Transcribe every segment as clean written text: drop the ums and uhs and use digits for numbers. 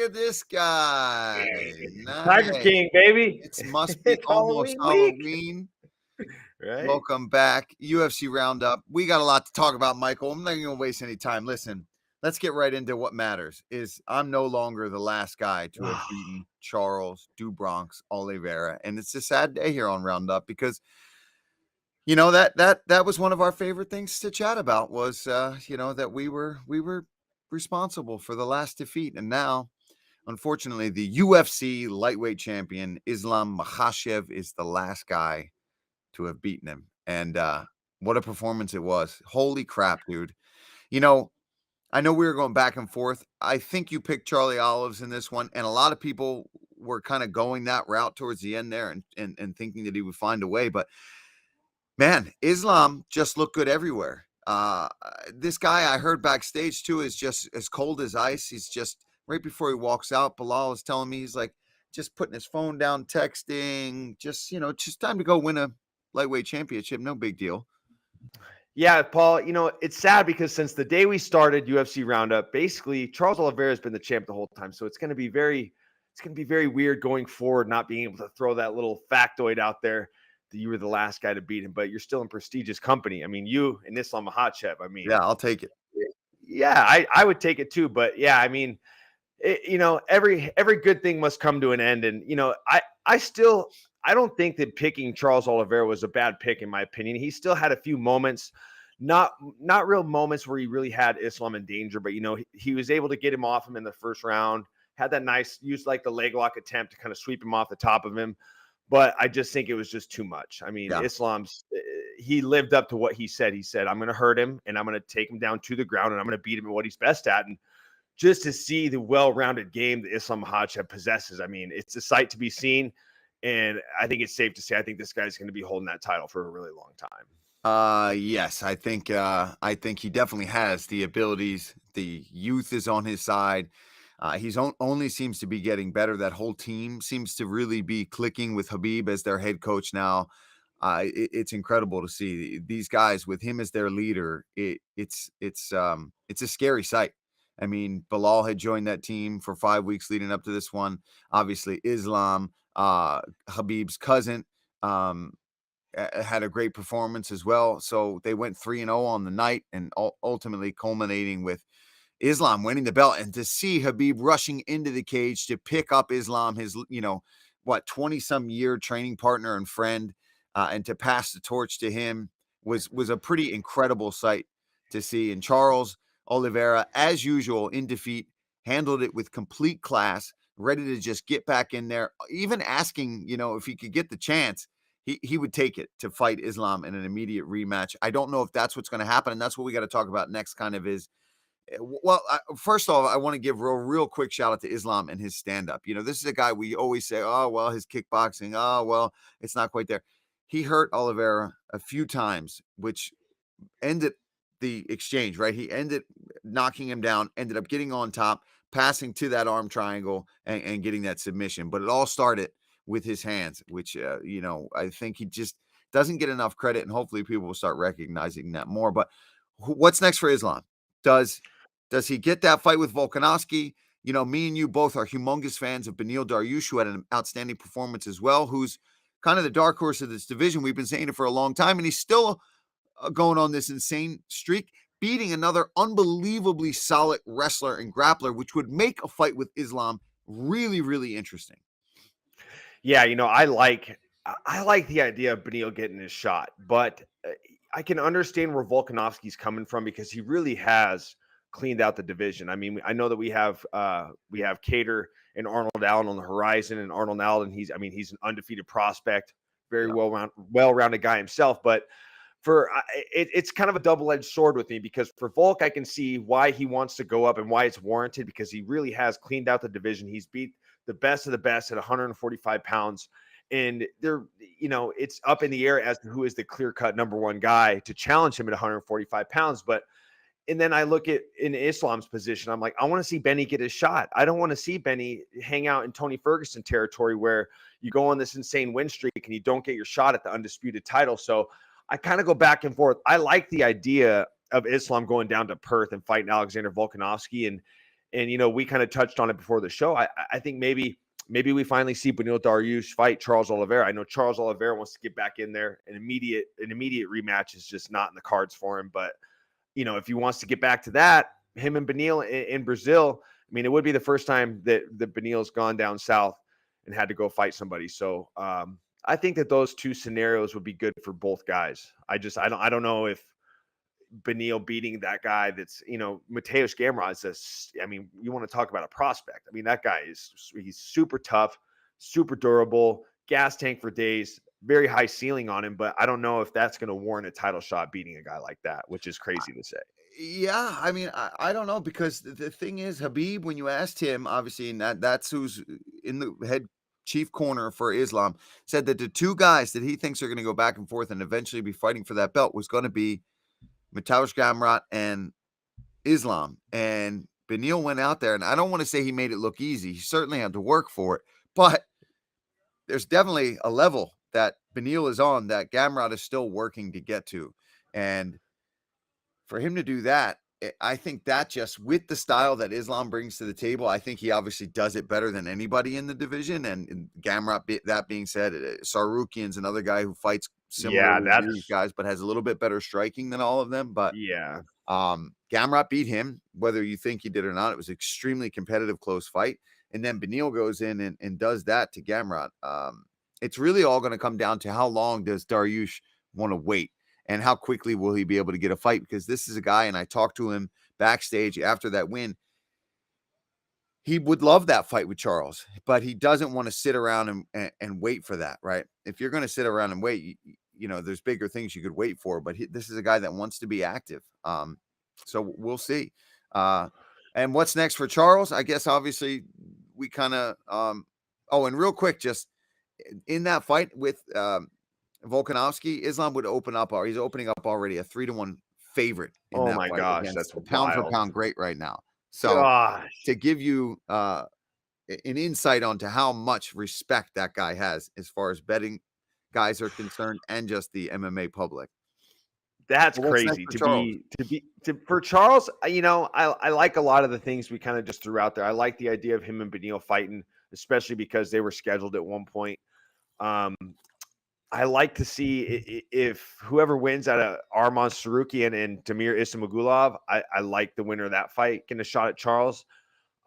at this guy. Tiger Nice. King, baby. It must be It's almost Halloween week. Halloween. Right. Welcome back. UFC Roundup. We got a lot to talk about, Michael. I'm not going to waste any time. Listen, let's get right into what matters. I'm no longer the last guy to have beaten Charles do Bronx Oliveira. And it's a sad day here on Roundup because that was one of our favorite things to chat about was that we were responsible for the last defeat. And now, unfortunately, the UFC lightweight champion Islam Makhachev is the last guy to have beaten him. And what a performance it was. Holy crap, dude. I know we were going back and forth. I think you picked Charlie Olives in this one, and a lot of people were kind of going that route towards the end there and thinking that he would find a way. But man, Islam just looked good everywhere. This guy I heard backstage too is just as cold as ice. He's just right before he walks out, Bilal is telling me he's like just putting his phone down, texting, just time to go win a lightweight championship. No big deal. Yeah, Paul, it's sad because since the day we started UFC Roundup, basically Charles Oliveira has been the champ the whole time. So it's going to be very weird going forward, not being able to throw that little factoid out there that you were the last guy to beat him, but you're still in prestigious company. I mean, you and Islam Makhachev, yeah, I'll take it. Yeah, I would take it too. But yeah, I mean, every good thing must come to an end. And, I don't think that picking Charles Oliveira was a bad pick, in my opinion. He still had a few moments, not real moments where he really had Islam in danger, but, he was able to get him off him in the first round, had that nice, used like the leg lock attempt to kind of sweep him off the top of him. But I just think it was just too much. I mean, Islam's, he lived up to what he said. He said, I'm going to hurt him and I'm going to take him down to the ground and I'm going to beat him at what he's best at. And just to see the well-rounded game that Islam Makhachev possesses, I mean, it's a sight to be seen. And I think it's safe to say I think this guy's going to be holding that title for a really long time. Yes, I think he definitely has the abilities. The youth is on his side. He's only seems to be getting better. That whole team seems to really be clicking with Khabib as their head coach now. It's incredible to see these guys with him as their leader. It's a scary sight. I mean, Bilal had joined that team for 5 weeks leading up to this one. Obviously, Islam, Khabib's cousin, had a great performance as well. So they went 3-0 on the night and ultimately culminating with Islam winning the belt. And to see Khabib rushing into the cage to pick up Islam, his, 20-some year training partner and friend, and to pass the torch to him was a pretty incredible sight to see. And Charles Oliveira, as usual, in defeat, handled it with complete class, ready to just get back in there, even asking, if he could get the chance, he would take it to fight Islam in an immediate rematch. I don't know if that's what's going to happen, and that's what we got to talk about next kind of is, well, first off, I want to give real quick shout out to Islam and his stand-up. This is a guy we always say, oh, well, his kickboxing, oh, well, it's not quite there. He hurt Oliveira a few times, which ended the exchange, right? He ended knocking him down, ended up getting on top, passing to that arm triangle and getting that submission. But it all started with his hands, which, I think he just doesn't get enough credit, and hopefully people will start recognizing that more. But what's next for Islam? Does he get that fight with Volkanovski? Me and you both are humongous fans of Beneil Dariush, who had an outstanding performance as well, who's kind of the dark horse of this division. We've been saying it for a long time, and he's still going on this insane streak, beating another unbelievably solid wrestler and grappler, which would make a fight with Islam really, really interesting. Yeah, I like the idea of Beneil getting his shot, but I can understand where Volkanovski's coming from because he really has cleaned out the division. I mean, I know that we have Kattar and Arnold Allen on the horizon, and Arnold Allen, he's an undefeated prospect, very well-rounded guy himself, but it's kind of a double-edged sword with me because for Volk, I can see why he wants to go up and why it's warranted because he really has cleaned out the division. He's beat the best of the best at 145 pounds. And it's up in the air as to who is the clear-cut number one guy to challenge him at 145 pounds. And then I look at in Islam's position, I'm like, I want to see Benny get his shot. I don't want to see Benny hang out in Tony Ferguson territory where you go on this insane win streak and you don't get your shot at the undisputed title. So I kind of go back and forth. I like the idea of Islam going down to Perth and fighting Alexander Volkanovski. And And, we kind of touched on it before the show. I think maybe we finally see Beneil Dariush fight Charles Oliveira. I know Charles Oliveira wants to get back in there. An immediate rematch is just not in the cards for him. But, if he wants to get back to that, him and Beneil in Brazil, I mean, it would be the first time that Beneil's gone down south and had to go fight somebody. So I think that those two scenarios would be good for both guys. I don't know if Beneil beating that guy that's, Mateusz Gamrot is you want to talk about a prospect. I mean, that guy he's super tough, super durable, gas tank for days, very high ceiling on him, but I don't know if that's going to warrant a title shot beating a guy like that, which is crazy to say. Yeah, I mean, I don't know, because the thing is, Habib, when you asked him, obviously, and that's who's in the head chief corner for Islam, said that the two guys that he thinks are going to go back and forth and eventually be fighting for that belt was going to be Mateusz Gamrot and Islam. And Beneil went out there, and I don't want to say he made it look easy. He certainly had to work for it, but there's definitely a level that Beneil is on that Gamrot is still working to get to. And for him to do that, I think that just with the style that Islam brings to the table, I think he obviously does it better than anybody in the division. And Gamrot, that being said, Sarukian's another guy who fights Yeah, similarly to these guys, but has a little bit better striking than all of them. But yeah. Gamrot beat him, whether you think he did or not. It was an extremely competitive, close fight. And then Beneil goes in and does that to Gamrot. It's really all going to come down to how long does Dariush want to wait, and how quickly will he be able to get a fight? Because this is a guy, and I talked to him backstage after that win. He would love that fight with Charles, but he doesn't want to sit around and wait for that, right? If you're going to sit around and wait, there's bigger things you could wait for. But this is a guy that wants to be active. So we'll see. And what's next for Charles? I guess obviously we kind of. And real quick, just in that fight with Volkanovski, Islam would open up, or he's opening up already a 3-1 favorite in Oh that my fight gosh, against that's the pound for wild. pound great right now. So Gosh. to give you an insight onto how much respect that guy has as far as betting guys are concerned, and just the MMA public. That's Well, what's next crazy for Charles? for Charles. I like a lot of the things we kind of just threw out there. I like the idea of him and Beneil fighting, especially because they were scheduled at one point. I like to see if whoever wins out of Arman Sarukian and Damir Ismagulov, I like the winner of that fight getting a shot at Charles.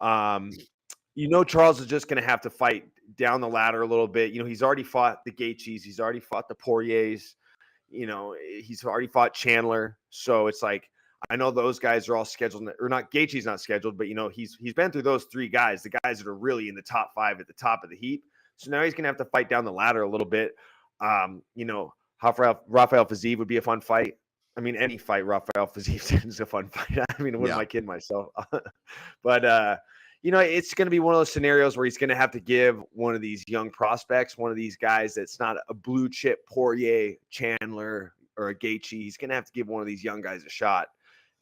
Charles is just going to have to fight down the ladder a little bit. He's already fought the Gaethjes, he's already fought the Poiriers. He's already fought Chandler. So it's like, I know those guys are all scheduled, or not. Gaethje's not scheduled, but he's been through those three guys, the guys that are really in the top 5 at the top of the heap. So now he's going to have to fight down the ladder a little bit. Rafael Fiziev would be a fun fight. I mean, any fight Rafael Fiziev is a fun fight. I mean, what am I kidding myself? But it's going to be one of those scenarios where he's going to have to give one of these young prospects, one of these guys that's not a blue chip Poirier, Chandler, or a Gaethje. He's going to have to give one of these young guys a shot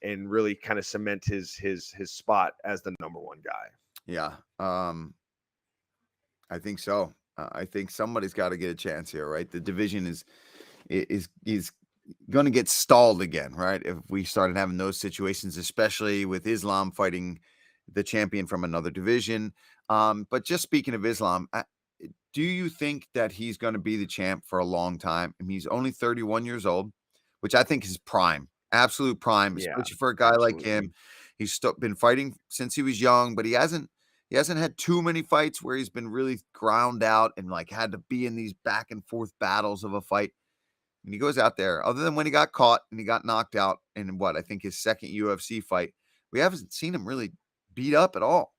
and really kind of cement his spot as the number one guy. Yeah, I think so. I think somebody's got to get a chance here, right? The division is going to get stalled again, right? If we started having those situations, especially with Islam fighting the champion from another division. But just speaking of Islam, do you think that he's going to be the champ for a long time? I mean, he's only 31 years old, which I think is prime, absolute prime, especially for a guy like him. He's been fighting since he was young, but he hasn't had too many fights where he's been really ground out and like had to be in these back and forth battles of a fight. And he goes out there, other than when he got caught and he got knocked out in I think his second UFC fight, we haven't seen him really beat up at all.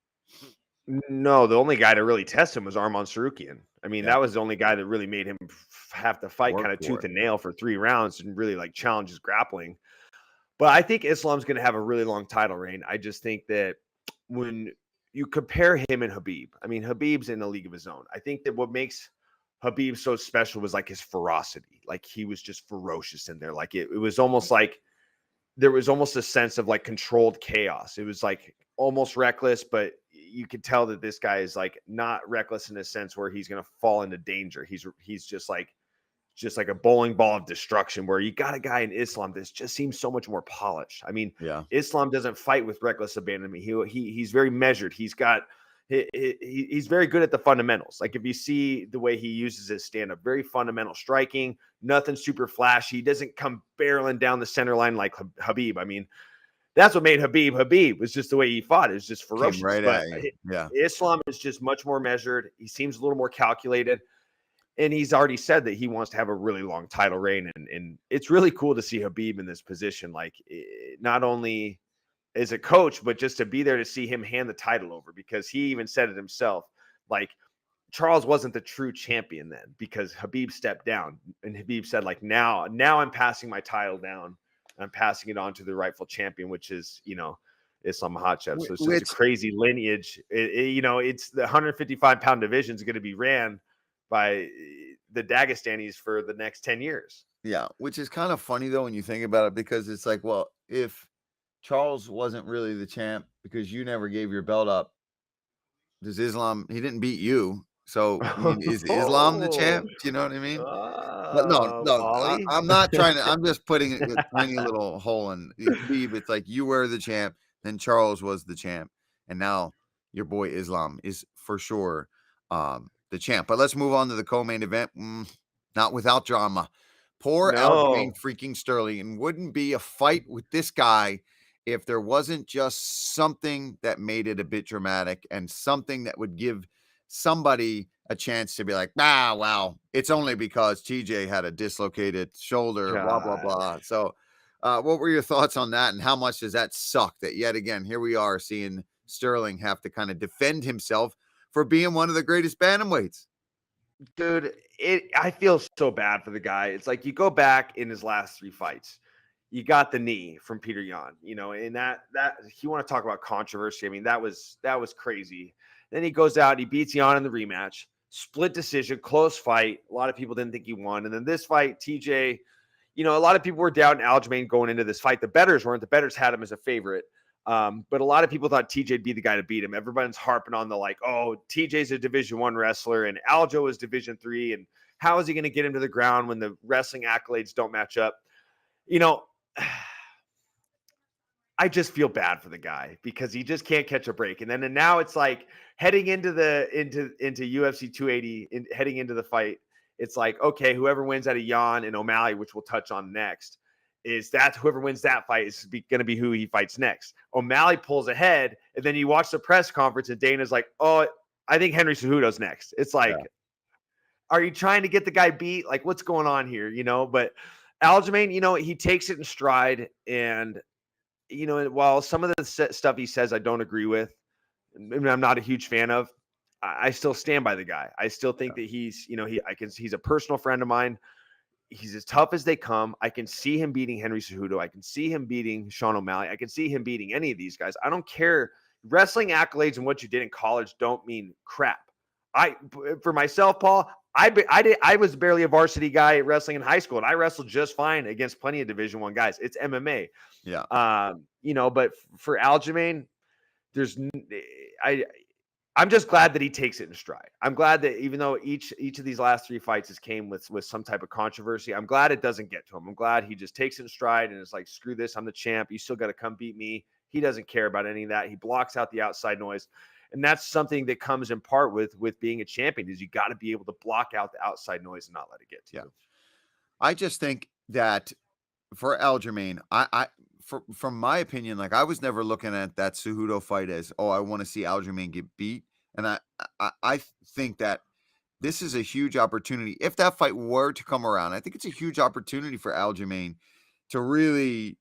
No, the only guy to really test him was Arman Sarukian. I mean, that was the only guy that really made him have to fight kind of tooth and nail for 3 rounds and really like challenge his grappling. But I think Islam's going to have a really long title reign. I just think that when you compare him and Habib, I mean, Habib's in a league of his own. I think that what makes Habib so special was like his ferocity. Like he was just ferocious in there. Like it was almost like there was almost a sense of like controlled chaos. It was like almost reckless, but you could tell that this guy is like not reckless in a sense where he's going to fall into danger. He's just like just like a bowling ball of destruction, where you got a guy in Islam that just seems so much more polished. I mean, Yeah. Islam doesn't fight with reckless abandonment. He's very measured. He's very good at the fundamentals. Like if you see the way he uses his stand-up, very fundamental striking, nothing super flashy. He doesn't come barreling down the center line like Habib. I mean, that's what made Habib was just the way he fought. It was just Came ferocious. right But at you. Yeah. Islam is just much more measured. He seems a little more calculated. And he's already said that he wants to have a really long title reign. And it's really cool to see Habib in this position. Like, not only as a coach, but just to be there to see him hand the title over, because he even said it himself. Like, Charles wasn't the true champion then because Habib stepped down. And Habib said, like, now I'm passing my title down. I'm passing it on to the rightful champion, which is, Islam Makhachev. So it's just a Which crazy lineage. It's the 155-pound division is going to be ran by the Dagestanis for the next 10 years. Yeah, which is kind of funny though when you think about it, because it's like, well, if Charles wasn't really the champ because you never gave your belt up, does Islam? He didn't beat you, so I mean, is Islam the Oh, champ? Do you know what I mean? But no, Ollie. I'm not trying to. I'm just putting a tiny little hole in Khabib. It's like you were the champ, then Charles was the champ, and now your boy Islam is for sure the champ. But let's move on to the co-main event. Not without drama. Poor Aljamain No. freaking Sterling, and wouldn't be a fight with this guy if there wasn't just something that made it a bit dramatic and something that would give somebody a chance to be like, wow, it's only because TJ had a dislocated shoulder, blah, blah, God. blah. So, what were your thoughts on that? And how much does that suck that yet again, here we are seeing Sterling have to kind of defend himself for being one of the greatest bantamweights? Dude, I feel so bad for the guy. It's like you go back in his last 3 fights. You got the knee from Peter Yan, and that you want to talk about controversy. I mean, that was crazy. Then he goes out, he beats Yan in the rematch, split decision, close fight. A lot of people didn't think he won. And then this fight, TJ, a lot of people were doubting Aljamain going into this fight. The bettors weren't. The bettors had him as a favorite. But a lot of people thought TJ'd be the guy to beat him. Everyone's harping on the TJ's a Division I wrestler and Aljo is Division III, and how is he going to get him to the ground when the wrestling accolades don't match up? I just feel bad for the guy because he just can't catch a break. And now it's like heading into UFC 280, heading into the fight, it's like, okay, whoever wins out of Yan and O'Malley, which we'll touch on next, whoever wins that fight is going to be who he fights next. O'Malley pulls ahead, and then you watch the press conference, and Dana's like, "Oh, I think Henry Cejudo's next." It's like, Are you trying to get the guy beat? Like, what's going on here? But Aljamain, he takes it in stride, and while some of the stuff he says I don't agree with, and I'm not a huge fan of, I still stand by the guy. I still think that he's a personal friend of mine. He's as tough as they come. I can see him beating Henry Cejudo. I can see him beating Sean O'Malley. I can see him beating any of these guys. I don't care. Wrestling accolades and what you did in college don't mean crap. For myself, Paul, I was barely a varsity guy at wrestling in high school, and I wrestled just fine against plenty of Division I guys. It's MMA. Yeah. But for Aljamain, I'm just glad that he takes it in stride. I'm glad that even though each of these last 3 fights has came with some type of controversy, I'm glad it doesn't get to him. I'm glad he just takes it in stride and it's like, screw this, I'm the champ. You still got to come beat me. He doesn't care about any of that. He blocks out the outside noise. And that's something that comes in part with being a champion, is you got to be able to block out the outside noise and not let it get to you. I just think that for Aljamain, from my opinion, like I was never looking at that Cejudo fight as, oh, I want to see Aljamain get beat. And I think that this is a huge opportunity. If that fight were to come around, I think it's a huge opportunity for Aljamain to really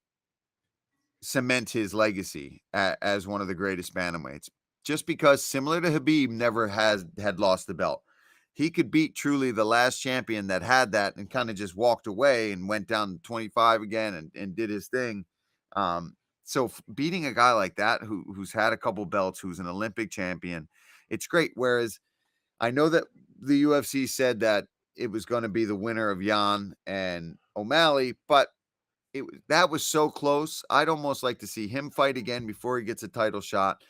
cement his legacy as one of the greatest bantamweights. Just because, similar to Habib, never had lost the belt. He could beat truly the last champion that had that and kind of just walked away and went down to 25 again and did his thing. So beating a guy like that who's had a couple belts, who's an Olympic champion, it's great. Whereas I know that the UFC said that it was going to be the winner of Yan and O'Malley, but that was so close. I'd almost like to see him fight again before he gets a title shot.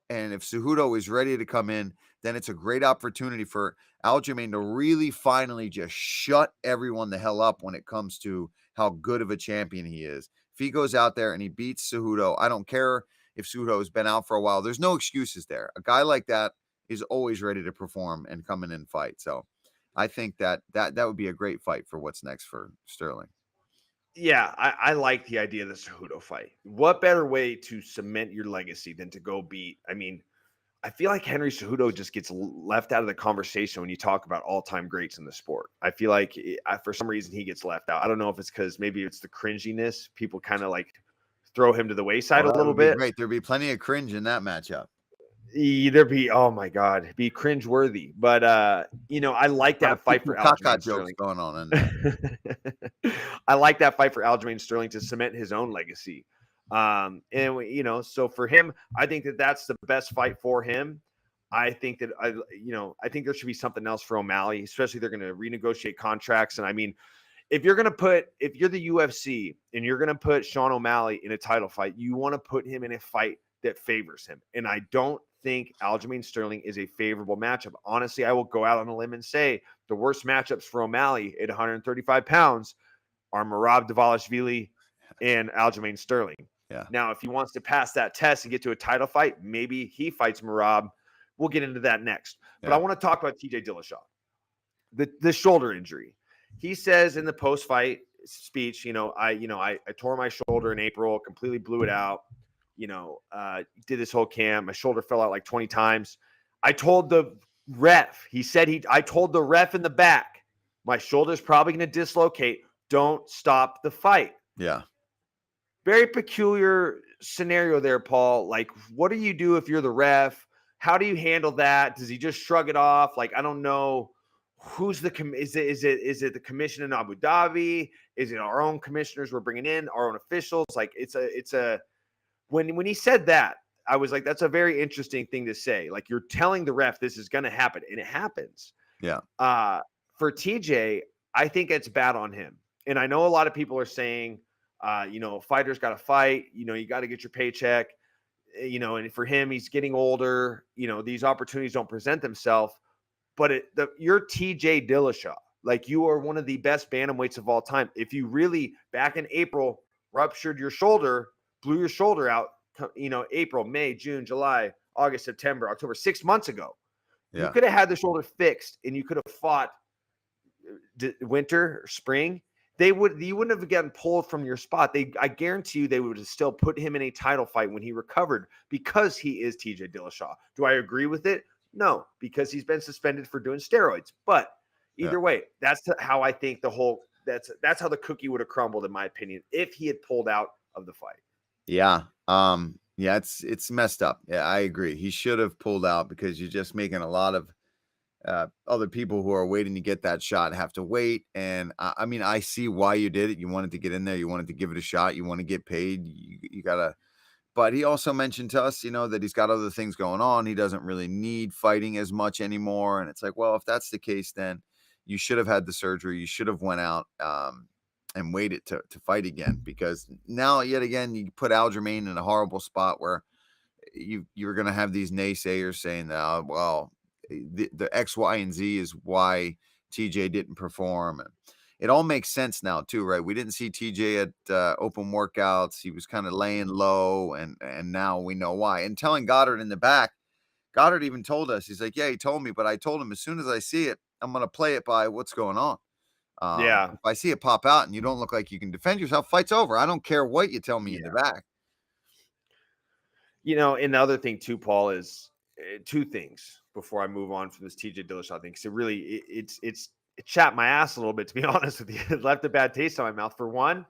And if Cejudo is ready to come in, then it's a great opportunity for Aljamain to really finally just shut everyone the hell up when it comes to how good of a champion he is. If he goes out there and he beats Cejudo, I don't care if Cejudo has been out for a while. There's no excuses there. A guy like that is always ready to perform and come in and fight. So I think that would be a great fight for what's next for Sterling. Yeah, I like the idea of the Cejudo fight. What better way to cement your legacy than to go beat? I mean, I feel like Henry Cejudo just gets left out of the conversation when you talk about all-time greats in the sport. I feel like for some reason he gets left out. I don't know if it's because maybe it's the cringiness. People kind of like throw him to the wayside Oh, a that little would be bit. great. There'd be plenty of cringe in that matchup. Either be, oh my God, be cringe worthy. But I like A lot of that fight for caca Aljamain jokes Sterling. going on in there. I like that fight for Aljamain Sterling to cement his own legacy. So for him, I think that that's the best fight for him. I think that I think there should be something else for O'Malley, especially they're going to renegotiate contracts. And I mean, if you're the UFC and you're going to put Sean O'Malley in a title fight, you want to put him in a fight that favors him. And I don't think Aljamain Sterling is a favorable matchup. Honestly, I will go out on a limb and say the worst matchups for O'Malley at 135 pounds are Merab Dvalishvili and Aljamain Sterling. Yeah. Now, if he wants to pass that test and get to a title fight, maybe he fights Merab. We'll get into that next. But I want to talk about TJ Dillashaw, the shoulder injury. He says in the post-fight speech, I tore my shoulder in April, completely blew it out. Did this whole camp. My shoulder fell out like 20 times. I told the ref, I told the ref in the back, my shoulder's probably going to dislocate. Don't stop the fight. Yeah. Very peculiar scenario there, Paul. Like, what do you do if you're the ref? How do you handle that? Does he just shrug it off? Like, I don't know. Who's is it the commission in Abu Dhabi? Is it our own commissioners we're bringing in, our own officials? Like, when he said that, I was like, that's a very interesting thing to say. Like, you're telling the ref this is going to happen, and it happens. Yeah. For TJ, I think it's bad on him. And I know a lot of people are saying, fighters got to fight. You got to get your paycheck. And for him, he's getting older. These opportunities don't present themselves. But you're TJ Dillashaw. Like, you are one of the best bantamweights of all time. If you really, back in April, ruptured your shoulder, blew your shoulder out, April, May, June, July, August, September, October, 6 months ago, you could have had the shoulder fixed and you could have fought winter or spring. You wouldn't have gotten pulled from your spot. I guarantee you they would have still put him in a title fight when he recovered because he is TJ Dillashaw. Do I agree with it? No, because he's been suspended for doing steroids. But either way, that's how I think that's how the cookie would have crumbled, in my opinion, if he had pulled out of the fight. Yeah. Yeah, it's messed up. Yeah, I agree. He should have pulled out because you're just making a lot of other people who are waiting to get that shot have to wait. And I mean, I see why you did it. You wanted to get in there. You wanted to give it a shot. You want to get paid. You gotta. But he also mentioned to us, that he's got other things going on. He doesn't really need fighting as much anymore. And it's like, well, if that's the case, then you should have had the surgery. You should have went out and waited to fight again, because now yet again you put Aljamain in a horrible spot where you're going to have these naysayers saying that, well, the X, Y, and Z is why TJ didn't perform. And it all makes sense now too, right? We didn't see TJ at open workouts. He was kind of laying low, and now we know why. And telling Goddard in the back, Goddard even told us, he's like, yeah, he told me, but I told him as soon as I see it, I'm going to play it by what's going on. If I see it pop out and you don't look like you can defend yourself, fight's over. I don't care what you tell me in the back. And the other thing too, Paul, is two things before I move on from this TJ Dillashaw thing. Because it chapped my ass a little bit, to be honest with you. It left a bad taste in my mouth. For one,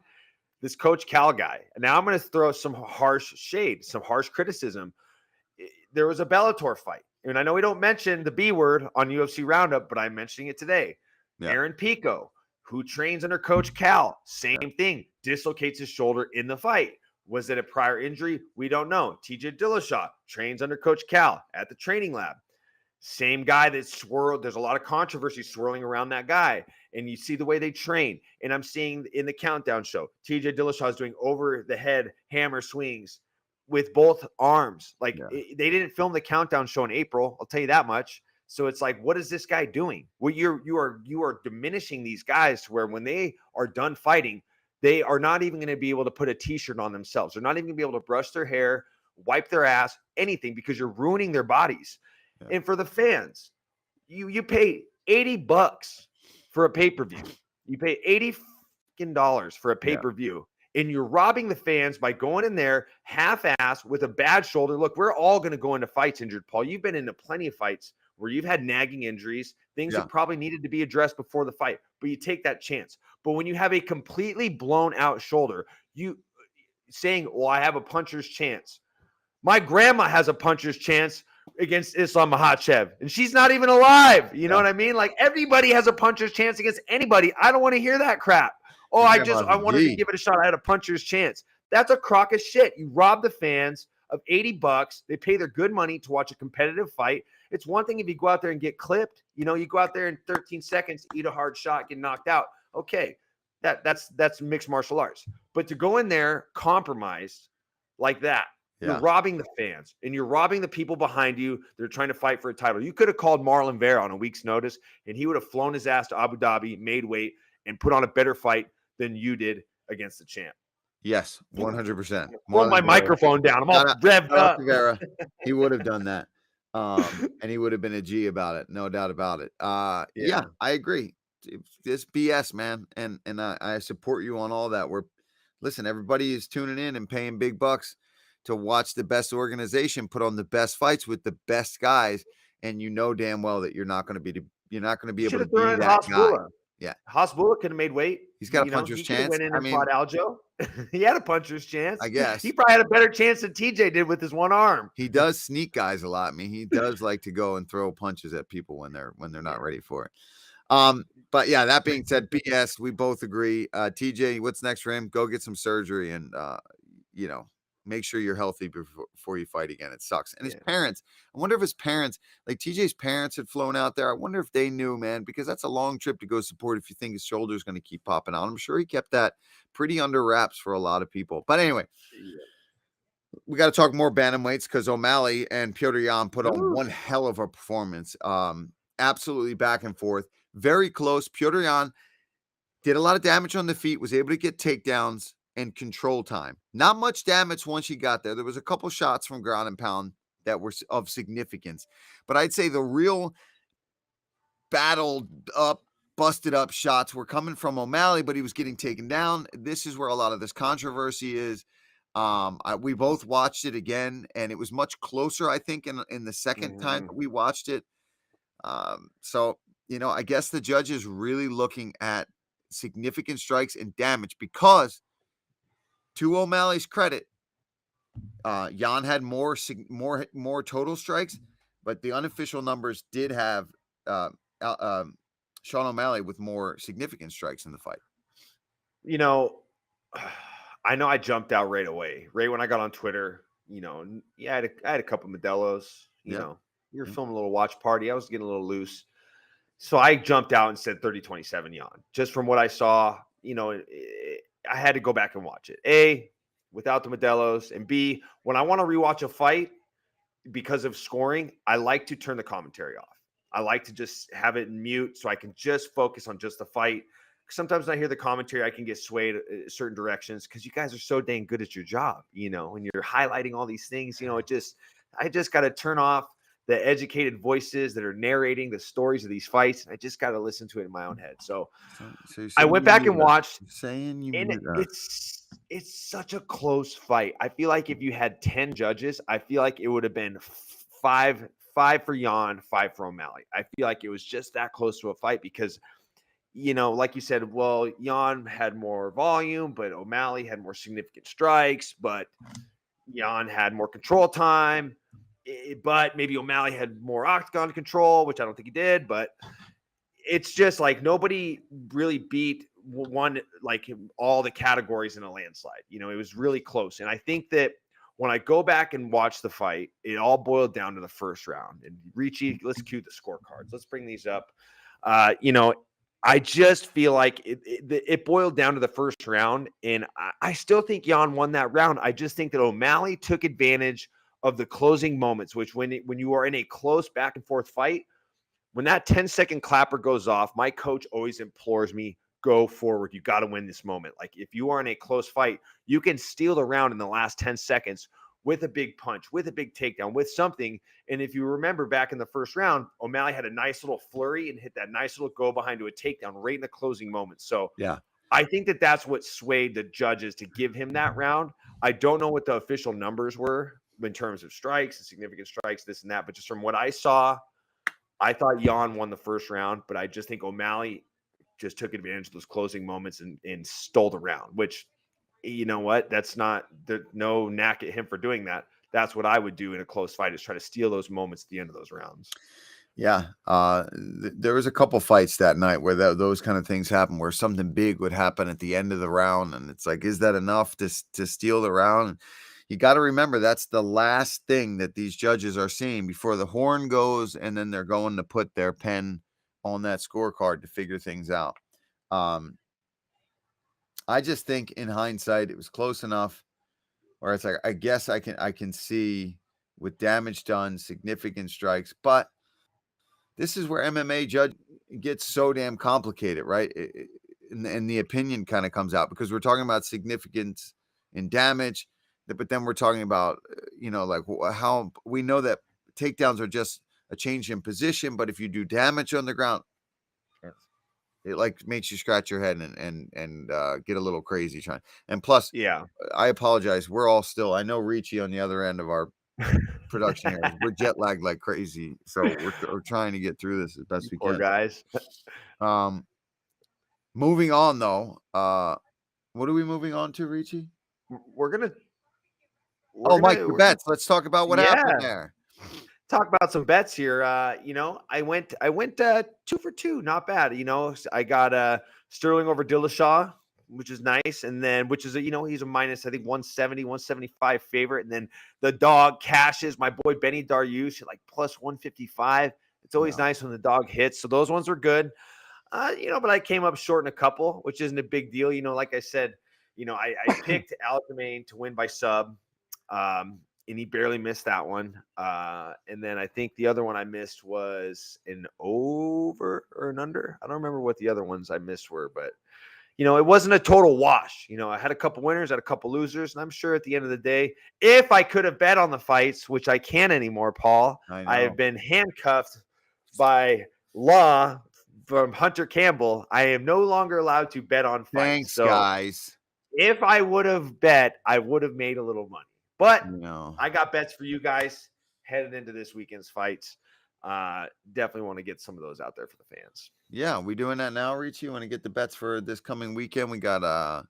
this Coach Cal guy. Now I'm going to throw some harsh shade, some harsh criticism. There was a Bellator fight. And I know we don't mention the B word on UFC Roundup, but I'm mentioning it today. Yeah. Aaron Pico, who trains under Coach Cal, same thing, dislocates his shoulder in the fight. Was it a prior injury? We don't know. TJ Dillashaw trains under Coach Cal at the training lab. Same guy that swirled. There's a lot of controversy swirling around that guy. And you see the way they train. And I'm seeing in the countdown show, TJ Dillashaw is doing over the head hammer swings with both arms. Like Yeah. they didn't film the countdown show in April. I'll tell you that much. So it's like, what is this guy doing? Well, you are diminishing these guys to where when they are done fighting, they are not even going to be able to put a t-shirt on themselves. They're not even going to be able to brush their hair, wipe their ass, anything, because you're ruining their bodies. Yeah. And for the fans, you pay $80 for a pay-per-view. You pay $80 for a pay-per-view. And you're robbing the fans by going in there half-ass with a bad shoulder. Look, we're all going to go into fights injured, Paul. You've been into plenty of fights where you've had nagging injuries, things that probably needed to be addressed before the fight, but you take that chance. But when you have a completely blown out shoulder, you saying, well, I have a puncher's chance. My grandma has a puncher's chance against Islam Makhachev, and she's not even alive. You know what I mean? Like, everybody has a puncher's chance against anybody. I don't want to hear that crap. Oh, I wanted to give it a shot. I had a puncher's chance. That's a crock of shit. You rob the fans of $80. They pay their good money to watch a competitive fight. It's one thing if you go out there and get clipped. You know, you go out there in 13 seconds, eat a hard shot, get knocked out. Okay, that's mixed martial arts. But to go in there compromised like that, you're robbing the fans and you're robbing the people behind you. They're trying to fight for a title. You could have called Marlon Vera on a week's notice, and he would have flown his ass to Abu Dhabi, made weight, and put on a better fight than you did against the champ. Yes, 100%. Pull my microphone down. I'm all revved up. Vera. He would have done that. And he would have been a G about it. No doubt about it. Yeah, I agree. It's BS, man. And I support you on all that. Listen, everybody is tuning in and paying big bucks to watch the best organization put on the best fights with the best guys. And you know damn well that you're not going to be able to be that guy. Yeah. Hasbulla could have made weight. He's got a puncher's chance. Went in and fought Aljo. He had a puncher's chance. I guess. He probably had a better chance than TJ did with his one arm. He does sneak guys a lot. I mean, he does like to go and throw punches at people when they're not ready for it. But yeah, that being said, BS, we both agree. TJ, what's next for him? Go get some surgery and make sure you're healthy before you fight again. It sucks. And his parents, I wonder if his parents, like TJ's parents had flown out there. I wonder if they knew, man, because that's a long trip to go support if you think his shoulder is going to keep popping out. I'm sure he kept that pretty under wraps for a lot of people. But anyway, we got to talk more bantamweights because O'Malley and Petr Yan put on one hell of a performance. Absolutely back and forth. Very close. Petr Yan did a lot of damage on the feet, was able to get takedowns and control time. Not much damage once he got there. There was a couple shots from ground and pound that were of significance. But I'd say the real battled up, busted up shots were coming from O'Malley, but he was getting taken down. This is where a lot of this controversy is. We both watched it again, and it was much closer, I think, in the second time that we watched it. So, I guess the judge is really looking at significant strikes and damage because, to O'Malley's credit, Yan had more total strikes, but the unofficial numbers did have Sean O'Malley with more significant strikes in the fight. I know I jumped out right away. Right when I got on Twitter, I had a couple Modelos. You were filming a little watch party. I was getting a little loose. So I jumped out and said 30-27 Yan. Just from what I saw, I had to go back and watch it. A, without the Modelos, and B, when I want to rewatch a fight because of scoring, I like to turn the commentary off. I like to just have it in mute so I can just focus on just the fight. Sometimes when I hear the commentary, I can get swayed certain directions because you guys are so dang good at your job, and you're highlighting all these things, I just got to turn off the educated voices that are narrating the stories of these fights. And I just got to listen to it in my own head. So I went back and watched. It's such a close fight. I feel like if you had 10 judges, I feel like it would have been five for Yan, 5 for O'Malley. I feel like it was just that close to a fight because, like you said, well, Yan had more volume, but O'Malley had more significant strikes, but Yan had more control time. But maybe O'Malley had more octagon control, which I don't think he did. But it's just like nobody really beat one, like all the categories in a landslide. It was really close. And I think that when I go back and watch the fight, it all boiled down to the first round. And Ricci, let's cue the scorecards. Let's bring these up. I just feel like it boiled down to the first round, and I still think Jan won that round. I just think that O'Malley took advantage of the closing moments, which when you are in a close back and forth fight, when that 10-second clapper goes off, my coach always implores me, go forward. You got to win this moment. Like if you are in a close fight, you can steal the round in the last 10 seconds with a big punch, with a big takedown, with something. And if you remember back in the first round, O'Malley had a nice little flurry and hit that nice little go behind to a takedown right in the closing moments. So Yeah. I think that that's what swayed the judges to give him that round. I don't know what the official numbers were in terms of strikes and significant strikes, this and that, but just from what I saw, I thought Jan won the first round, but I just think O'Malley just took advantage of those closing moments and stole the round, which, you know what? That's not no knack at him for doing that. That's what I would do in a close fight, is try to steal those moments at the end of those rounds. Yeah. There was a couple fights that night where those kind of things happen, where something big would happen at the end of the round. And it's like, is that enough to steal the round? You got to remember, that's the last thing that these judges are seeing before the horn goes, and then they're going to put their pen on that scorecard to figure things out. I just think in hindsight, it was close enough, or it's like, I guess I can see with damage done, significant strikes, but this is where MMA judge gets so damn complicated, right? And the opinion kind of comes out, because we're talking about significance in damage, but then we're talking about, like how we know that takedowns are just a change in position, but if you do damage on the ground, it like makes you scratch your head and get a little crazy trying. And plus, Yeah. I apologize. We're all still, I know Ricci on the other end of our production here. We're jet lagged like crazy, so we're trying to get through this as best You we poor can. guys. Moving on though. What are we moving on to, Ricci? We're gonna Mike, the bets. Let's talk about what happened yeah, there. talk about some bets here. I went 2 for 2, not bad. I got Sterling over Dillashaw, which is nice, and then which is he's a minus, I think, 170, 175 favorite, and then the dog cashes. My boy Benny Dariush at like plus 155. It's always nice when the dog hits, so those ones are good. But I came up short in a couple, which isn't a big deal. Like I said, I picked Aljamain to win by sub. And he barely missed that one. And then I think the other one I missed was an over or an under. I don't remember what the other ones I missed were, but it wasn't a total wash. I had a couple winners, I had a couple losers, and I'm sure at the end of the day, if I could have bet on the fights, which I can't anymore, Paul, I have been handcuffed by law from Hunter Campbell. I am no longer allowed to bet on fights. Thanks, guys. If I would have bet, I would have made a little money. But I got bets for you guys headed into this weekend's fights. Definitely want to get some of those out there for the fans. Yeah, we doing that now, Ricci? You want to get the bets for this coming weekend? We got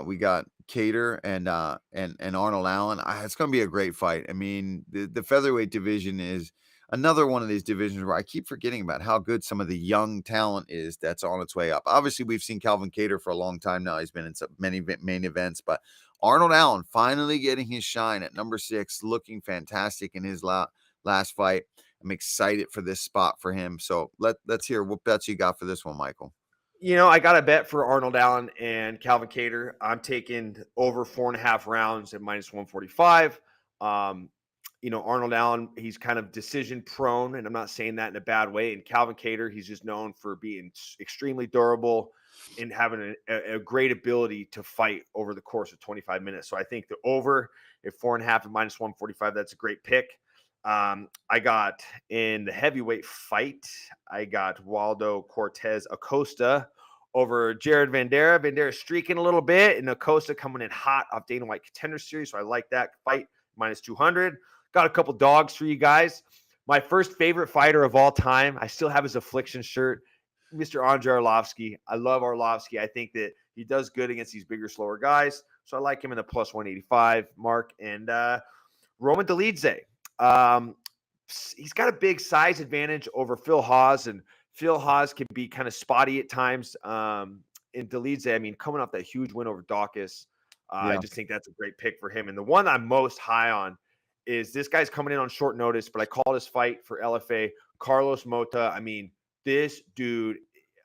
we got Cater and Arnold Allen. It's going to be a great fight. I mean, the featherweight division is another one of these divisions where I keep forgetting about how good some of the young talent is that's on its way up. Obviously, we've seen Calvin Cater for a long time now. He's been in many main events, but Arnold Allen finally getting his shine at number 6, looking fantastic in his last fight. I'm excited for this spot for him. So let's hear what bets you got for this one, Michael. I got a bet for Arnold Allen and Calvin Cater. I'm taking over 4.5 rounds at minus 145. Arnold Allen, he's kind of decision prone, and I'm not saying that in a bad way. And Calvin Cater, he's just known for being extremely durable and having a great ability to fight over the course of 25 minutes. So I think the over at 4.5 at minus 145, that's a great pick. I got in the heavyweight fight, I got Waldo Cortez Acosta over Jared Vanderaa. Vanderaa streaking a little bit, and Acosta coming in hot off Dana White Contender Series. So I like that fight, minus 200. Got a couple dogs for you guys. My first favorite fighter of all time, I still have his Affliction shirt, Mr. Andre Arlovsky. I love Arlovsky. I think that he does good against these bigger, slower guys. So I like him in the plus 185 mark. And Roman Dolidze. He's got a big size advantage over Phil Hawes, and Phil Hawes can be kind of spotty at times. In Dolidze, I mean, coming off that huge win over Dawkins, I just think that's a great pick for him. And the one I'm most high on is this guy's coming in on short notice, but I called his fight for LFA, Carlos Mota. I mean, this dude,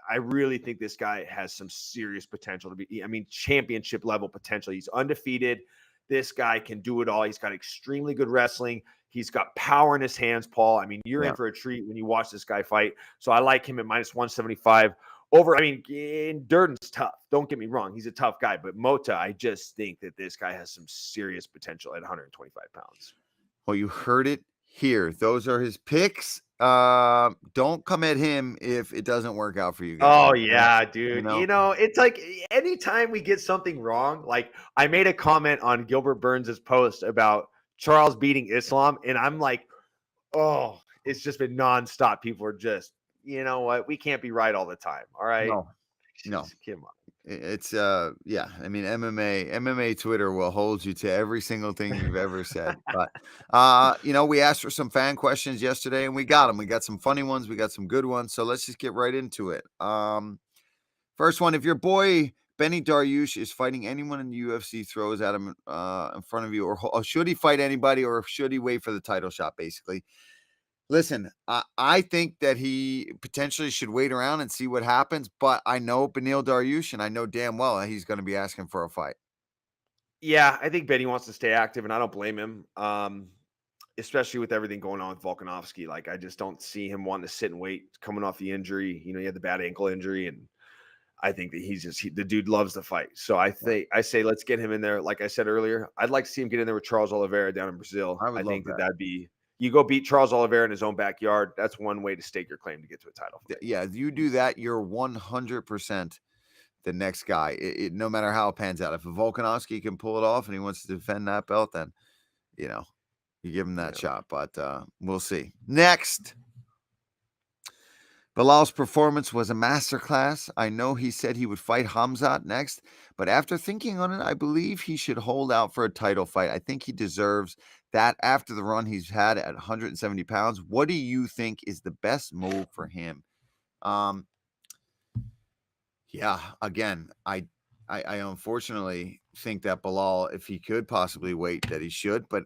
I really think this guy has some serious potential to be, I mean, championship level potential. He's undefeated. This guy can do it all. He's got extremely good wrestling. He's got power in his hands, Paul. I mean, you're in Yeah. for a treat when you watch this guy fight. So I like him at minus 175 over. I mean, Durden's tough. Don't get me wrong. He's a tough guy. But Mota, I just think that this guy has some serious potential at 125 pounds. Well, you heard it here. Those are his picks. Don't come at him if it doesn't work out for you guys. Oh, Okay? yeah, dude. You know? It's like anytime we get something wrong, like I made a comment on Gilbert Burns' post about Charles beating Islam, and I'm like, oh, it's just been nonstop. People are just, you know what? We can't be right all the time. All right. No. No. Jeez, come on. It's yeah, I mean MMA Twitter will hold you to every single thing you've ever said. But you know, we asked for some fan questions yesterday and we got them. We got some funny ones, we got some good ones. So let's just get right into it. First one, if your boy Benny Dariush is fighting anyone in the UFC, throws at him in front of you, or should he fight anybody, or should he wait for the title shot, basically? Listen, I think that he potentially should wait around and see what happens, but I know Beneil Dariush, and I know damn well that he's going to be asking for a fight. Yeah, I think Benny wants to stay active, and I don't blame him. Especially with everything going on with Volkanovski. Like, I just don't see him wanting to sit and wait coming off the injury. You know, he had the bad ankle injury, and I think that the dude loves the fight. So I say let's get him in there. Like I said earlier, I'd like to see him get in there with Charles Oliveira down in Brazil. I would I love think that. that'd be, you go beat Charles Oliveira in his own backyard. That's one way to stake your claim to get to a title fight. Yeah, if you do that, you're 100% the next guy. No matter how it pans out. If Volkanovski can pull it off and he wants to defend that belt, then you know you give him that shot. But we'll see. Next. Bilal's performance was a masterclass. I know he said he would fight Hamzat next, but after thinking on it, I believe he should hold out for a title fight. I think he deserves that after the run he's had at 170 pounds. What do you think is the best move for him? Yeah, again, I unfortunately think that Bilal, if he could possibly wait, that he should, but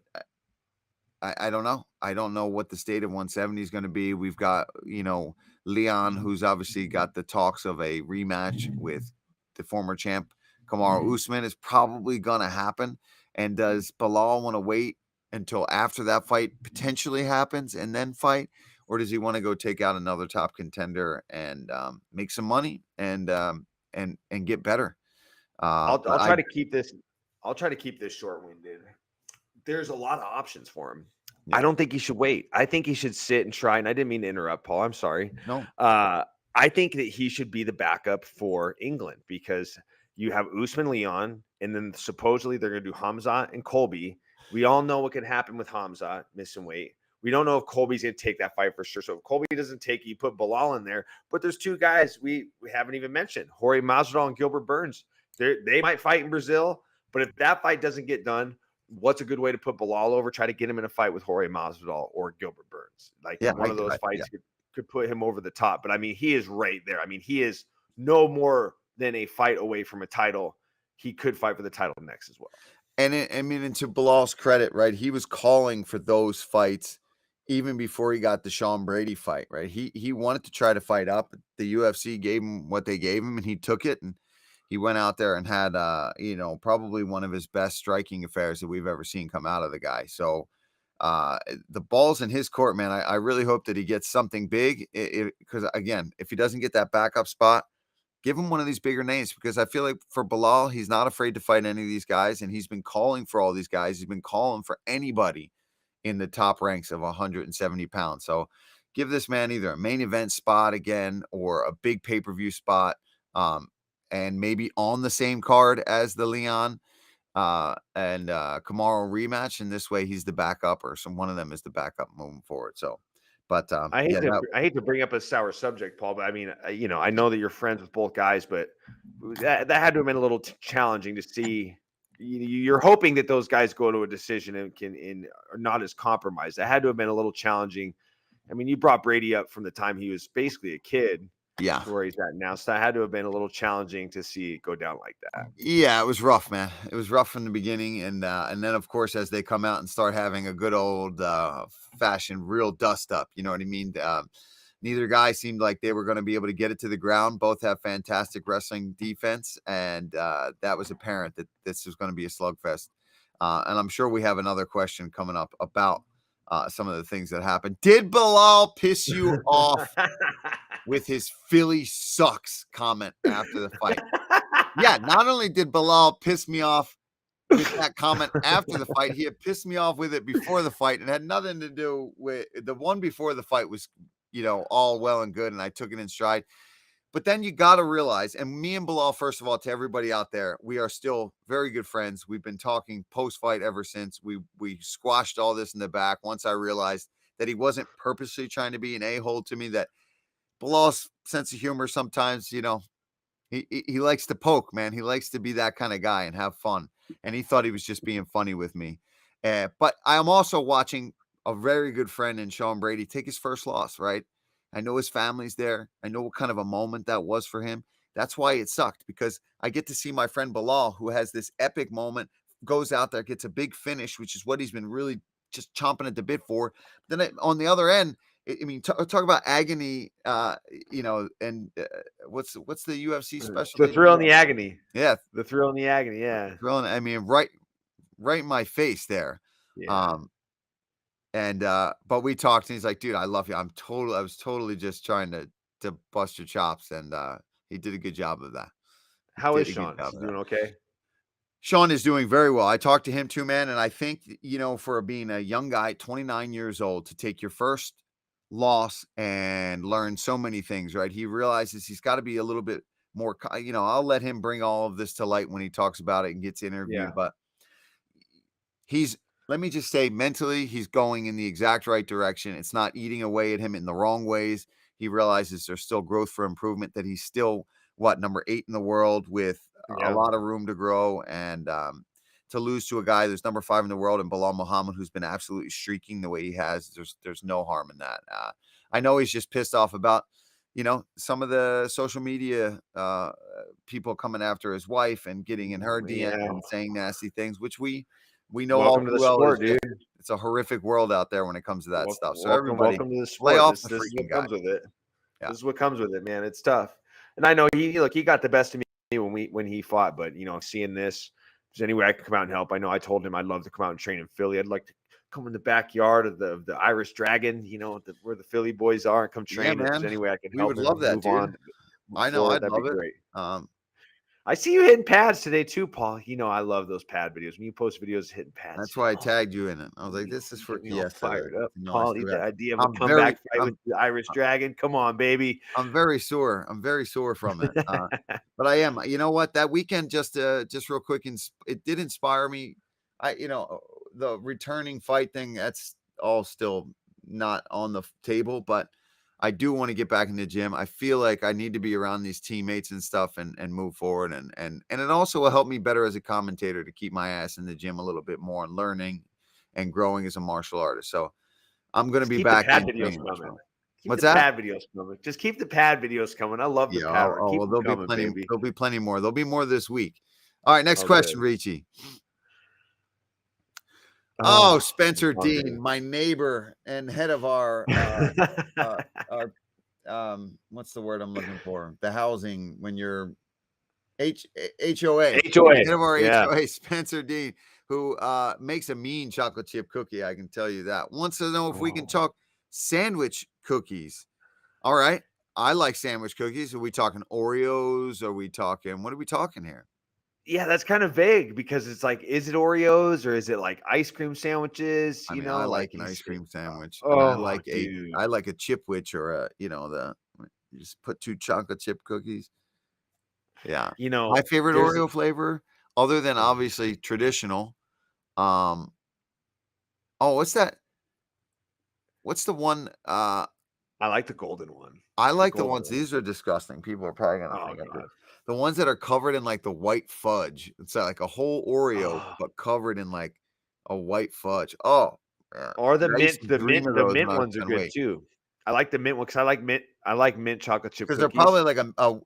I don't know. I don't know what the state of 170 is going to be. We've got, you know, Leon, who's obviously got the talks of a rematch with the former champ. Kamaru Usman is probably going to happen. And does Bilal want to wait until after that fight potentially happens and then fight? Or does he want to go take out another top contender and make some money and get better? I'll But try to keep this. I'll try to keep this short-winded. There's a lot of options for him. Yeah. I don't think he should wait. I think he should sit and try. And I didn't mean to interrupt, Paul. I'm sorry. No. I think that he should be the backup for England because you have Usman Leon, and then supposedly they're going to do Hamzat and Colby. We all know what could happen with Hamzat missing weight. We don't know if Colby's going to take that fight for sure. So if Colby doesn't take it, you put Bilal in there. But there's two guys we haven't even mentioned, Jorge Masvidal and Gilbert Burns. They might fight in Brazil, but if that fight doesn't get done, what's a good way to put Bilal over? Try to get him in a fight with Jorge Masvidal or Gilbert Burns. Like one of those fights could put him over the top. But I mean, he is right there. I mean, he is no more than a fight away from a title. He could fight for the title next as well. And and to Bilal's credit, right? He was calling for those fights even before he got the Sean Brady fight, right? He wanted to try to fight up. The UFC gave him what they gave him, and he took it. And he went out there and had, you know, probably one of his best striking affairs that we've ever seen come out of the guy. So the ball's in his court, man. I really hope that he gets something big because, again, if he doesn't get that backup spot, give him one of these bigger names because I feel like for Bilal, he's not afraid to fight any of these guys, and he's been calling for all these guys. He's been calling for anybody in the top ranks of 170 pounds. So give this man either a main event spot again or a big pay-per-view spot. And maybe on the same card as the Leon and Kamaru rematch. And this way he's the backup or one of them is the backup moving forward. So, but I hate to bring up a sour subject, Paul, but I mean, you know, I know that you're friends with both guys, but that had to have been a little challenging to see. You're hoping that those guys go to a decision and are not as compromised. That had to have been a little challenging. I mean, you brought Brady up from the time he was basically a kid. Yeah, to where he's at now. So that had to have been a little challenging to see it go down like that. Yeah, it was rough, man. It was rough from the beginning, and then of course as they come out and start having a good old fashioned real dust up, you know what I mean? Neither guy seemed like they were going to be able to get it to the ground. Both have fantastic wrestling defense, and that was apparent that this was going to be a slugfest. And I'm sure we have another question coming up about some of the things that happened. Did Bilal piss you off with his Philly sucks comment after the fight? Yeah, not only did Bilal piss me off with that comment after the fight, he had pissed me off with it before the fight, and had nothing to do with the one before the fight was, all well and good, and I took it in stride. But then you got to realize, and me and Bilal, first of all, to everybody out there, we are still very good friends. We've been talking post-fight ever since. We squashed all this in the back once I realized that he wasn't purposely trying to be an a-hole to me, that Bilal's sense of humor sometimes, he likes to poke, man. He likes to be that kind of guy and have fun. And he thought he was just being funny with me. But I am also watching a very good friend in Sean Brady take his first loss, right? I know his family's there. I know what kind of a moment that was for him. That's why it sucked, because I get to see my friend Bilal, who has this epic moment, goes out there, gets a big finish, which is what he's been really just chomping at the bit for. Then on the other end, I mean, talk about agony, and what's the UFC special? The thrill and the agony. Yeah, The thrill and the agony. Yeah. thrill. I mean, right in my face there. Yeah. But we talked, and he's like, "Dude, I love you. I was totally just trying to bust your chops," and he did a good job of that. How is Did a good Sean? job Is he of that. doing okay? Sean is doing very well. I talked to him too, man, and I think, for being a young guy, 29 years old, to take your first loss and learn so many things, right? He realizes he's got to be a little bit more, I'll let him bring all of this to light when he talks about it and gets interviewed, Yeah. but let me just say, mentally, he's going in the exact right direction. It's not eating away at him in the wrong ways. He realizes there's still growth for improvement, that he's still, number 8 in the world with a Yeah. lot of room to grow. And to lose to a guy who's number 5 in the world, and Bilal Muhammad, who's been absolutely streaking the way he has, there's no harm in that. I know he's just pissed off about, some of the social media people coming after his wife and getting in her DM Yeah. and saying nasty things, which we know all Welcome to too the well is sport, dude. it's a horrific world out there when it comes to that stuff. So everybody, Welcome to the lay sport. off This the is freaking what guy. comes with it. Yeah. This is what comes with it, man. It's tough. And I know he got the best of me when he fought, but seeing this, if there's any way I can come out and help. I know I told him I'd love to come out and train in Philly. I'd like to come in the backyard of the Irish Dragon, where the Philly boys are, and come Yeah, train. If there's man. any way I can We help would him love that, move dude. on I know, forward, I'd that'd be love it. great. I see you hitting pads today too, Paul. I love those pad videos. When you post videos hitting pads, That's why I tagged you in it. I was like, this is for get me all Chiesa. fired up. I Paul, still the got. idea of a I'm comeback fight with the Irish Dragon. Come on, baby. I'm very sore. I'm very sore from it. But I am. You know what? That weekend, just real quick, it did inspire me. The returning fight thing, that's all still not on the table, but I do want to get back in the gym. I feel like I need to be around these teammates and stuff, and move forward. And it also will help me better as a commentator, to keep my ass in the gym a little bit more and learning and growing as a martial artist. So I'm going to be Keep the back pad in videos training. coming. Keep What's the that? pad videos coming. Just keep the pad videos coming. I love the Yeah. pad. Keep Well, them there'll be coming, plenty. baby. There'll be plenty more. There'll be more this week. All right. Next Oh, question, good. Ricci. Oh, Spencer I'm hungry. Dean, my neighbor and head of our what's the word I'm looking for? The housing, when you're HOA. HOA. Head of our Yeah. HOA, Spencer Dean, who makes a mean chocolate chip cookie. I can tell you that. Wants to know if we can talk sandwich cookies. All right. I like sandwich cookies. Are we talking Oreos? What are we talking here? Yeah, that's kind of vague, because it's like, is it Oreos or is it like ice cream sandwiches? I mean, I like an ice cream sandwich, and I like dude. a chipwich, or you just put 2 chocolate chip cookies. Yeah. My favorite Oreo flavor, other than obviously traditional. What's that? What's the one? I like the golden one. I like the golden ones. one. These are disgusting. People are probably gonna Oh, think I'm God. good. The ones that are covered in like the white fudge. It's like a whole Oreo, but covered in like a white fudge. Oh, man. Or the I used mint, to the dream mint, of the those when mint I was ones are trying to good wait. too. I like the mint one because I like mint chocolate chip Because cookies. they're probably like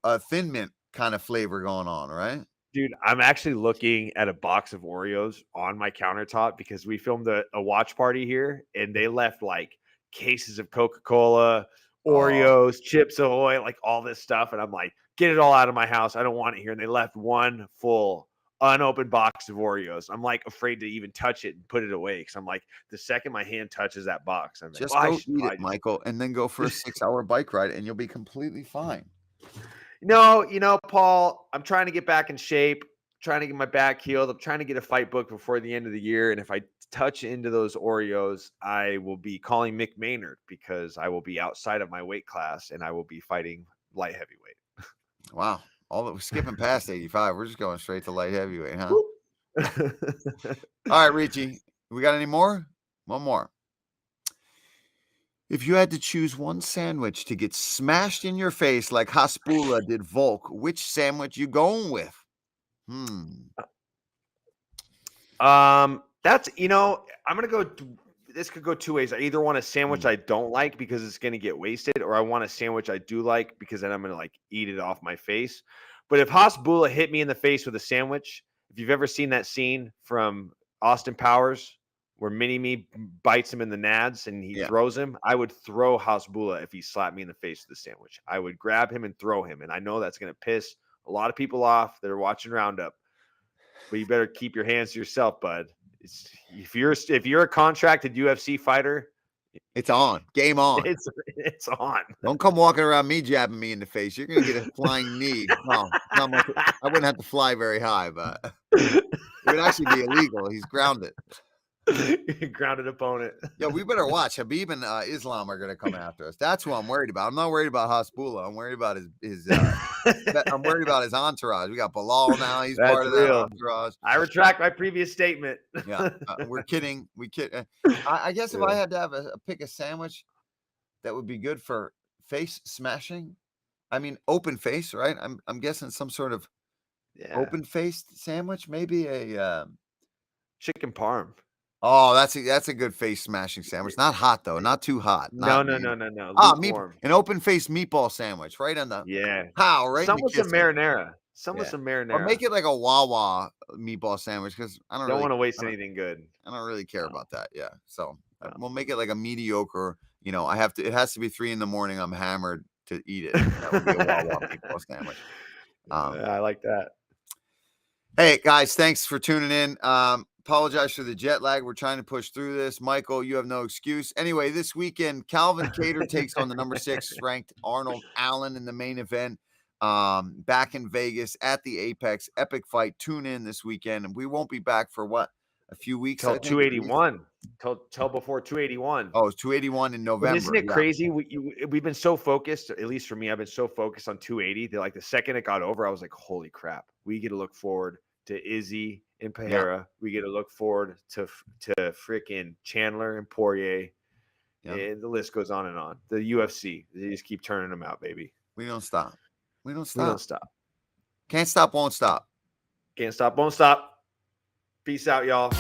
a thin mint kind of flavor going on, right? Dude, I'm actually looking at a box of Oreos on my countertop, because we filmed a watch party here, and they left like cases of Coca-Cola, Oh, Oreos, Chips Ahoy, like all this stuff. And I'm like, get it all out of my house. I don't want it here. And they left one full unopened box of Oreos. I'm like afraid to even touch it and put it away. Cause I'm like, the second my hand touches that box, I'm like, just well, I go should eat it, probably just, Michael, and then go for a 6-hour bike ride, and you'll be completely fine. no, Paul, I'm trying to get back in shape, trying to get my back healed. I'm trying to get a fight booked before the end of the year. And if I touch into those Oreos, I will be calling Mick Maynard because I will be outside of my weight class and I will be fighting light heavyweight. Wow. We're skipping past 85. We're just going straight to light heavyweight, huh? All right, Richie. We got any more? One more. If you had to choose one sandwich to get smashed in your face like Haspula did Volk, which sandwich you going with? That's I'm gonna go. This could go two ways. I either want a sandwich I don't like because it's gonna get wasted, or I want a sandwich I do like because then I'm gonna like eat it off my face. But if Hasbulla hit me in the face with a sandwich, if you've ever seen that scene from Austin Powers where Mini Me bites him in the nads and he throws him, I would throw Hasbulla if he slapped me in the face with a sandwich. I would grab him and throw him, and I know that's gonna piss a lot of people off that are watching Roundup. But you better keep your hands to yourself, bud. If you're a contracted UFC fighter, it's on. Game on. It's on. Don't come walking around me jabbing me in the face. You're gonna get a flying knee. No, not much. I wouldn't have to fly very high, but it would actually be illegal. He's grounded. Grounded opponent. Yeah, we better watch. Habib and Islam are going to come after us. That's who I'm worried about. I'm not worried about Hasbulla. I'm worried about his I'm worried about his entourage. We got Bilal now. He's part of that entourage. I retract my previous statement. Yeah, we're kidding. We kid. I guess if I had to have pick a sandwich that would be good for face smashing, I mean open face, right? I'm guessing some sort of open faced sandwich, maybe a chicken parm. Oh, that's a good face smashing sandwich. Not hot though, not too hot. No. An open faced meatball sandwich, right on the right. Some with some marinara. Some with some marinara. Or make it like a Wawa meatball sandwich because I don't really want to waste anything good. I don't really care about that. Yeah, so we'll make it like a mediocre. It has to be 3 a.m. I'm hammered to eat it. That would be a Wawa meatball sandwich. I like that. Hey guys, thanks for tuning in. Apologize for the jet lag. We're trying to push through this. Michael, you have no excuse. Anyway, this weekend, Calvin Kattar takes on the number 6 ranked Arnold Allen in the main event. Back in Vegas at the Apex. Epic fight. Tune in this weekend. And we won't be back for what? A few weeks? Till 281. Till before 281. Oh, it's 281 in November. But isn't it crazy? We've been so focused, at least for me, I've been so focused on 280 that like the second it got over, I was like, holy crap. We get to look forward to Izzy and Pereira. Yeah. We get to look forward to freaking Chandler and Poirier. Yeah. And the list goes on and on. The UFC, they just keep turning them out, baby. We don't stop. We don't stop. Can't stop, won't stop. Can't stop, won't stop. Peace out, y'all.